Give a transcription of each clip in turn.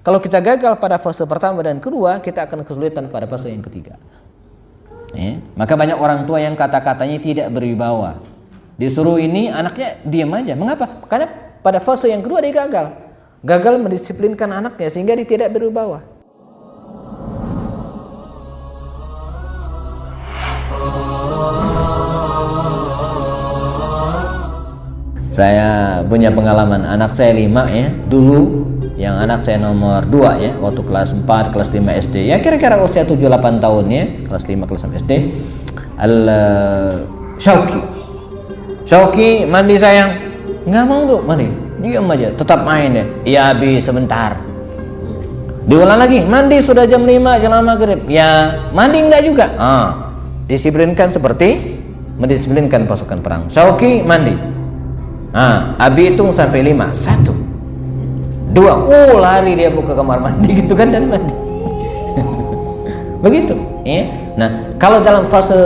Kalau kita gagal pada fase pertama dan kedua, kita akan kesulitan pada fase yang ketiga. Maka banyak orang tua yang kata-katanya tidak berwibawa. Disuruh ini, anaknya diam aja. Mengapa? Karena pada fase yang kedua dia gagal. Gagal mendisiplinkan anaknya sehingga dia tidak berwibawa. Saya punya pengalaman, anak saya 5 ya, dulu yang anak saya nomor 2 ya, waktu kelas 4, kelas 5 SD, ya kira-kira usia 7-8 tahun ya, kelas 5, kelas 6 SD. Syauki mandi sayang, nggak mau tuh mandi, diam aja, tetap main ya. Iya Abi sebentar. Diulang lagi, mandi sudah jam 5, jam maghrib. Ya mandi enggak juga. Disiplinkan seperti mendisiplinkan pasukan perang. Syauki mandi. Abi hitung sampai 5. 1, 2, lari dia buka kamar mandi gitu kan dan mandi. Begitu ya. Nah, kalau dalam fase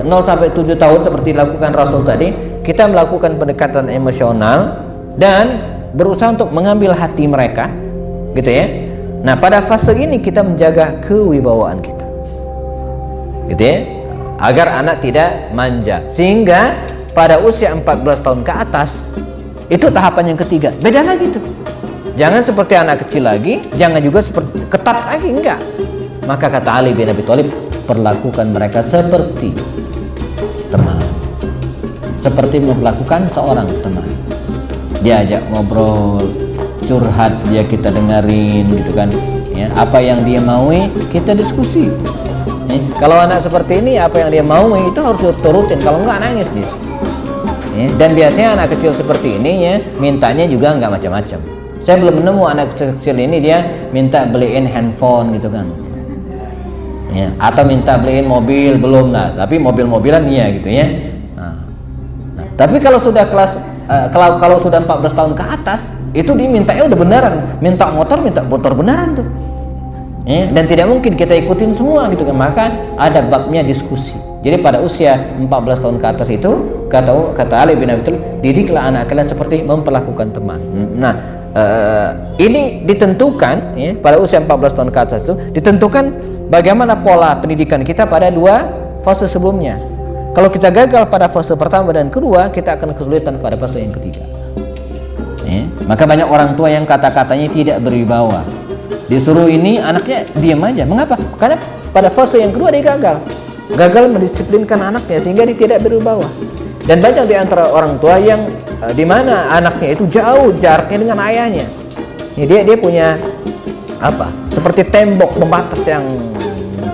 0 sampai 7 tahun seperti dilakukan Rasul tadi, kita melakukan pendekatan emosional dan berusaha untuk mengambil hati mereka, gitu ya. Nah, pada fase ini kita menjaga kewibawaan kita, gitu ya, agar anak tidak manja. Sehingga pada usia 14 tahun ke atas, itu tahapan yang ketiga. Beda lagi tuh. Jangan seperti anak kecil lagi, jangan juga seperti ketat lagi, enggak. Maka kata Ali bin Abi Thalib, perlakukan mereka seperti teman. Seperti memperlakukan seorang teman. Diajak ngobrol, curhat dia kita dengerin gitu kan. Ya, apa yang dia maui kita diskusi. Kalau anak seperti ini apa yang dia maui itu harus turutin, kalau enggak nangis dia. Dan biasanya anak kecil seperti ini ya mintanya juga nggak macam-macam. Saya belum menemu anak kecil ini dia minta beliin handphone gitu kan ya, atau minta beliin mobil, belum lah, tapi mobil-mobilan iya gitu ya. Nah, tapi kalau sudah kelas kalau sudah 14 tahun ke atas itu dimintanya udah beneran, minta motor beneran tuh ya, dan tidak mungkin kita ikutin semua gitu kan, maka ada babnya diskusi. Jadi pada usia 14 tahun ke atas itu kata Ali bin Abi Thalib, didiklah anak kalian seperti memperlakukan teman. Nah, ini ditentukan ya, pada usia 14 tahun ke atas itu ditentukan bagaimana pola pendidikan kita pada 2 fase sebelumnya. Kalau kita gagal pada fase pertama dan kedua, kita akan kesulitan pada fase yang ketiga. Maka banyak orang tua yang kata-katanya tidak berwibawa. Disuruh ini, anaknya diam aja. Mengapa? Karena pada fase yang kedua dia gagal mendisiplinkan anaknya sehingga dia tidak berwibawa. Dan banyak di antara orang tua yang di mana anaknya itu jauh jaraknya dengan ayahnya. Dia punya seperti tembok pembatas yang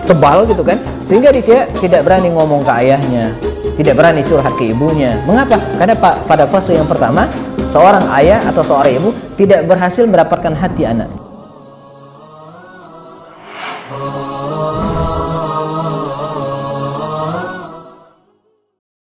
tebal gitu kan, sehingga dia tidak berani ngomong ke ayahnya, tidak berani curhat ke ibunya. Mengapa? Karena pada fase yang pertama seorang ayah atau seorang ibu tidak berhasil mendapatkan hati anak.